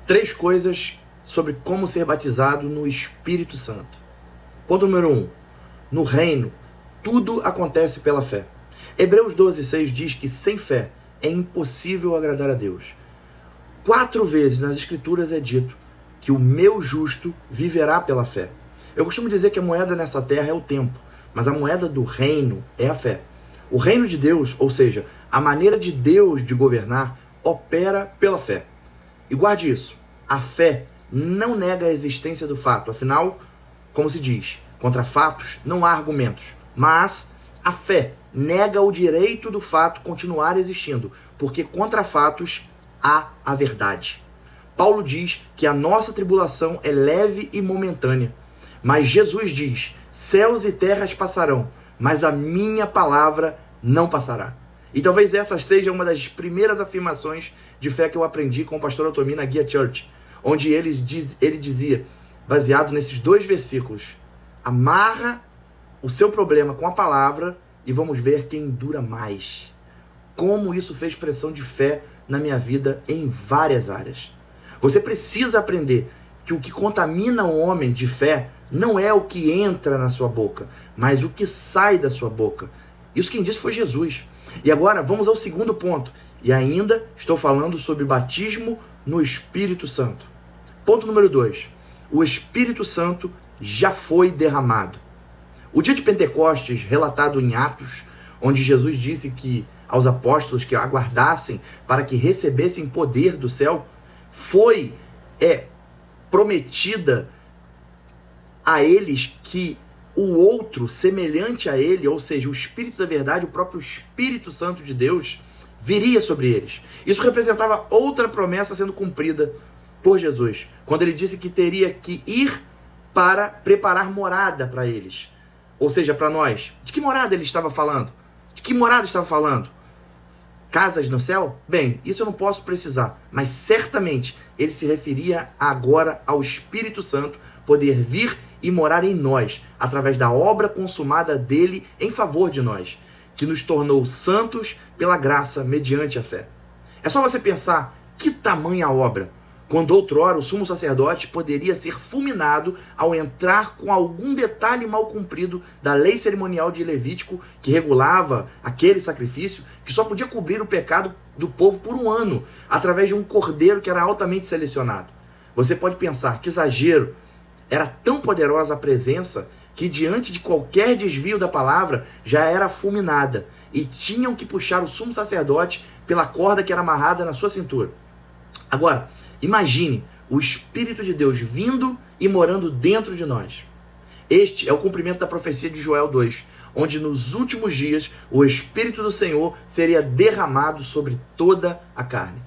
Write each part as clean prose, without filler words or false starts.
3 coisas sobre como ser batizado no Espírito Santo. Ponto número 1. No reino, tudo acontece pela fé. Hebreus 12:6 diz que sem fé é impossível agradar a Deus. 4 vezes nas Escrituras é dito que o meu justo viverá pela fé. Eu costumo dizer que a moeda nessa terra é o tempo, mas a moeda do reino é a fé. O reino de Deus, ou seja, a maneira de Deus de governar, opera pela fé. E guarde isso, a fé não nega a existência do fato, afinal, como se diz, contra fatos não há argumentos, mas a fé nega o direito do fato continuar existindo, porque contra fatos há a verdade. Paulo diz que a nossa tribulação é leve e momentânea, mas Jesus diz, céus e terras passarão, mas a minha palavra não passará. E talvez essa seja uma das primeiras afirmações de fé que eu aprendi com o pastor Otomi na Guia Church, onde ele dizia, baseado nesses 2 versículos, amarra o seu problema com a palavra e vamos ver quem dura mais. Como isso fez pressão de fé na minha vida em várias áreas. Você precisa aprender que o que contamina o homem de fé não é o que entra na sua boca, mas o que sai da sua boca. Isso quem disse foi Jesus. E agora vamos ao segundo ponto. E ainda estou falando sobre batismo no Espírito Santo. Ponto número 2. O Espírito Santo já foi derramado. O dia de Pentecostes, relatado em Atos, onde Jesus disse que aos apóstolos que aguardassem para que recebessem poder do céu, foi prometida a eles que o outro, semelhante a ele, ou seja, o Espírito da verdade, o próprio Espírito Santo de Deus, viria sobre eles. Isso representava outra promessa sendo cumprida por Jesus, quando ele disse que teria que ir para preparar morada para eles. Ou seja, para nós. De que morada ele estava falando? De que morada estava falando? Casas no céu? Bem, isso eu não posso precisar, mas certamente ele se referia agora ao Espírito Santo poder vir e morar em nós, através da obra consumada dele em favor de nós, que nos tornou santos pela graça mediante a fé. É só você pensar que tamanha obra, quando outrora o sumo sacerdote poderia ser fulminado ao entrar com algum detalhe mal cumprido da lei cerimonial de Levítico, que regulava aquele sacrifício, que só podia cobrir o pecado do povo por 1 ano, através de um cordeiro que era altamente selecionado. Você pode pensar que exagero. Era tão poderosa a presença que diante de qualquer desvio da palavra já era fulminada e tinham que puxar o sumo sacerdote pela corda que era amarrada na sua cintura. Agora, imagine o Espírito de Deus vindo e morando dentro de nós. Este é o cumprimento da profecia de Joel 2, onde nos últimos dias o Espírito do Senhor seria derramado sobre toda a carne.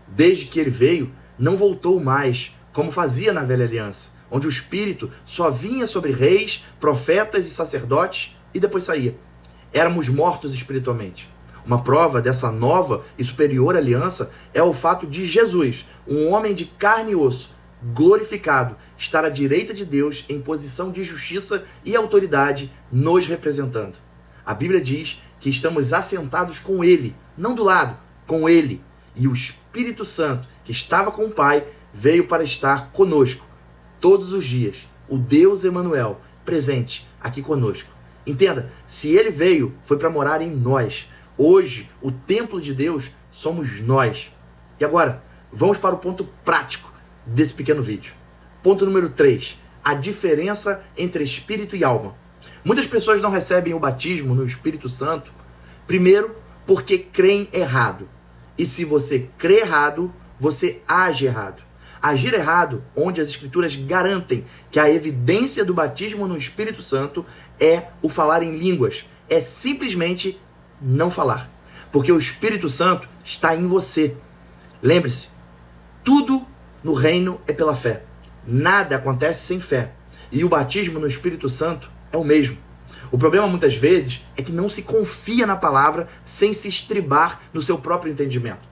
Desde que ele veio, não voltou mais, como fazia na velha aliança, onde o Espírito só vinha sobre reis, profetas e sacerdotes e depois saía. Éramos mortos espiritualmente. Uma prova dessa nova e superior aliança é o fato de Jesus, um homem de carne e osso, glorificado, estar à direita de Deus em posição de justiça e autoridade, nos representando. A Bíblia diz que estamos assentados com Ele, não do lado, com Ele. E o Espírito Santo, que estava com o Pai, veio para estar conosco todos os dias. O Deus Emanuel, presente aqui conosco. Entenda, se Ele veio, foi para morar em nós. Hoje, o templo de Deus somos nós. E agora, vamos para o ponto prático desse pequeno vídeo. Ponto número 3. A diferença entre espírito e alma. Muitas pessoas não recebem o batismo no Espírito Santo, primeiro, porque creem errado. E se você crê errado, você age errado. Agir errado, onde as Escrituras garantem que a evidência do batismo no Espírito Santo é o falar em línguas. É simplesmente não falar. Porque o Espírito Santo está em você. Lembre-se, tudo no reino é pela fé. Nada acontece sem fé. E o batismo no Espírito Santo é o mesmo. O problema muitas vezes é que não se confia na palavra sem se estribar no seu próprio entendimento.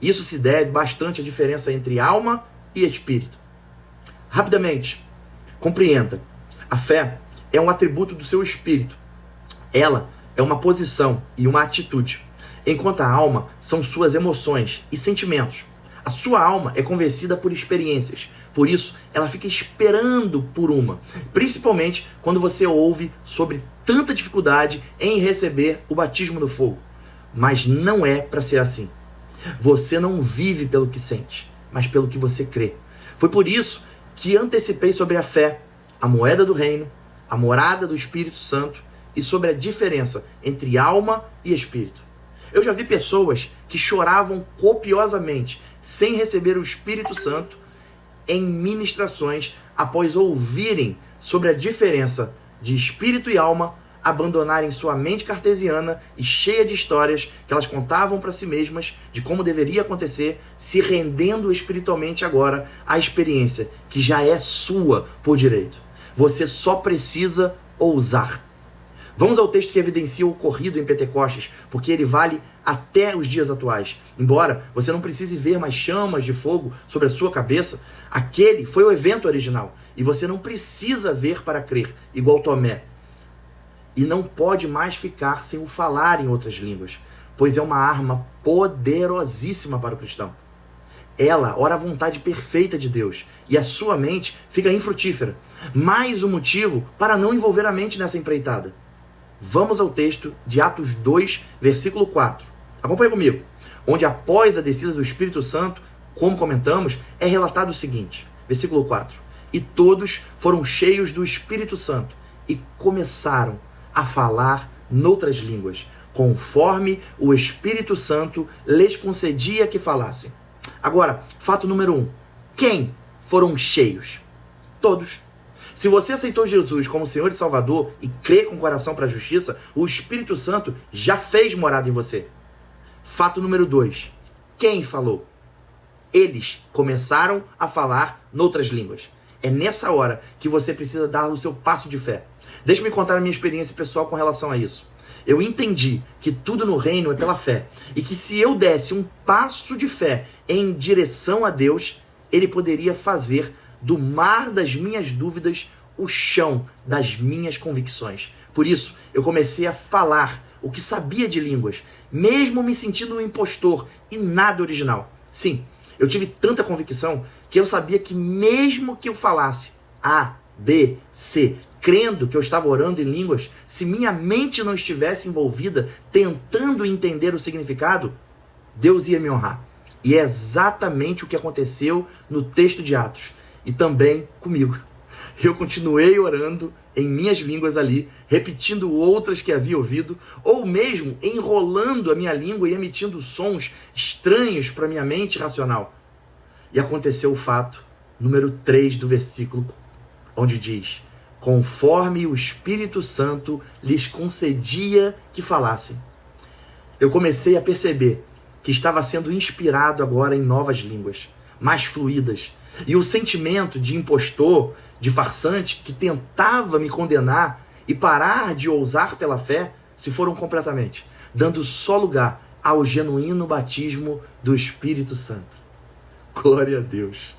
Isso se deve bastante à diferença entre alma e espírito. Rapidamente, compreenda. A fé é um atributo do seu espírito. Ela é uma posição e uma atitude, enquanto a alma são suas emoções e sentimentos. A sua alma é convencida por experiências. Por isso, ela fica esperando por uma. Principalmente quando você ouve sobre tanta dificuldade em receber o batismo no fogo. Mas não é para ser assim. Você não vive pelo que sente, mas pelo que você crê. Foi por isso que antecipei sobre a fé, a moeda do reino, a morada do Espírito Santo e sobre a diferença entre alma e espírito. Eu já vi pessoas que choravam copiosamente sem receber o Espírito Santo em ministrações após ouvirem sobre a diferença de espírito e alma, abandonarem sua mente cartesiana e cheia de histórias que elas contavam para si mesmas de como deveria acontecer, se rendendo espiritualmente agora à experiência que já é sua por direito. Você só precisa ousar. Vamos ao texto que evidencia o ocorrido em Pentecostes, porque ele vale até os dias atuais. Embora você não precise ver mais chamas de fogo sobre a sua cabeça, aquele foi o evento original. E você não precisa ver para crer, igual Tomé. E não pode mais ficar sem o falar em outras línguas, pois é uma arma poderosíssima para o cristão. Ela ora a vontade perfeita de Deus e a sua mente fica infrutífera. Mais um motivo para não envolver a mente nessa empreitada. Vamos ao texto de Atos 2, versículo 4. Acompanhe comigo. Onde após a descida do Espírito Santo, como comentamos, é relatado o seguinte. Versículo 4. E todos foram cheios do Espírito Santo e começaram a falar noutras línguas, conforme o Espírito Santo lhes concedia que falassem. Agora, fato número 1. Quem foram cheios? Todos. Se você aceitou Jesus como Senhor e Salvador e crê com o coração para a justiça, o Espírito Santo já fez morada em você. Fato número 2. Quem falou? Eles começaram a falar noutras línguas. É nessa hora que você precisa dar o seu passo de fé. Deixa-me contar a minha experiência pessoal com relação a isso. Eu entendi que tudo no reino é pela fé e que se eu desse um passo de fé em direção a Deus, Ele poderia fazer do mar das minhas dúvidas o chão das minhas convicções. Por isso, eu comecei a falar o que sabia de línguas, mesmo me sentindo um impostor e nada original. Sim, eu tive tanta convicção que eu sabia que mesmo que eu falasse A, B, C, crendo que eu estava orando em línguas, se minha mente não estivesse envolvida tentando entender o significado, Deus ia me honrar. E é exatamente o que aconteceu no texto de Atos. E também comigo. Eu continuei orando em minhas línguas ali, repetindo outras que havia ouvido, ou mesmo enrolando a minha língua e emitindo sons estranhos para minha mente racional. E aconteceu o fato, número 3 do versículo, onde diz: conforme o Espírito Santo lhes concedia que falassem. Eu comecei a perceber que estava sendo inspirado agora em novas línguas, mais fluídas. E o sentimento de impostor, de farsante, que tentava me condenar e parar de ousar pela fé, se foram completamente, dando só lugar ao genuíno batismo do Espírito Santo. Glória a Deus.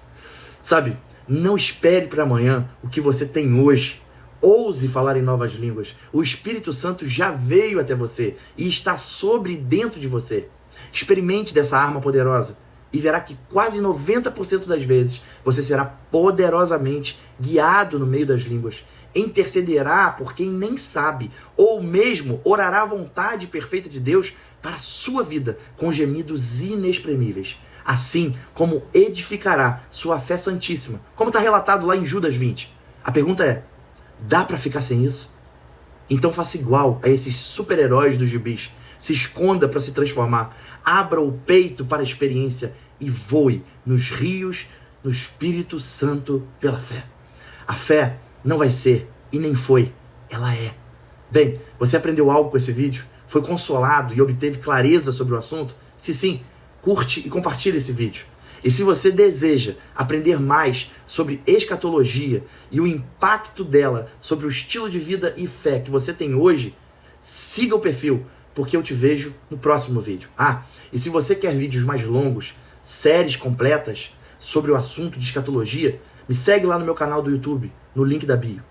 Sabe, não espere para amanhã o que você tem hoje. Ouse falar em novas línguas. O Espírito Santo já veio até você e está sobre e dentro de você. Experimente dessa arma poderosa e verá que quase 90% das vezes você será poderosamente guiado no meio das línguas. Intercederá por quem nem sabe, ou mesmo orará a vontade perfeita de Deus para a sua vida com gemidos inexprimíveis. Assim como edificará sua fé santíssima, como está relatado lá em Judas 20. A pergunta é, dá para ficar sem isso? Então faça igual a esses super-heróis dos gibis. Se esconda para se transformar. Abra o peito para a experiência e voe nos rios do Espírito Santo pela fé. A fé não vai ser e nem foi, ela é. Bem, você aprendeu algo com esse vídeo? Foi consolado e obteve clareza sobre o assunto? Se sim, curte e compartilhe esse vídeo. E se você deseja aprender mais sobre escatologia e o impacto dela sobre o estilo de vida e fé que você tem hoje, siga o perfil, porque eu te vejo no próximo vídeo. E se você quer vídeos mais longos, séries completas sobre o assunto de escatologia, me segue lá no meu canal do YouTube, no link da bio.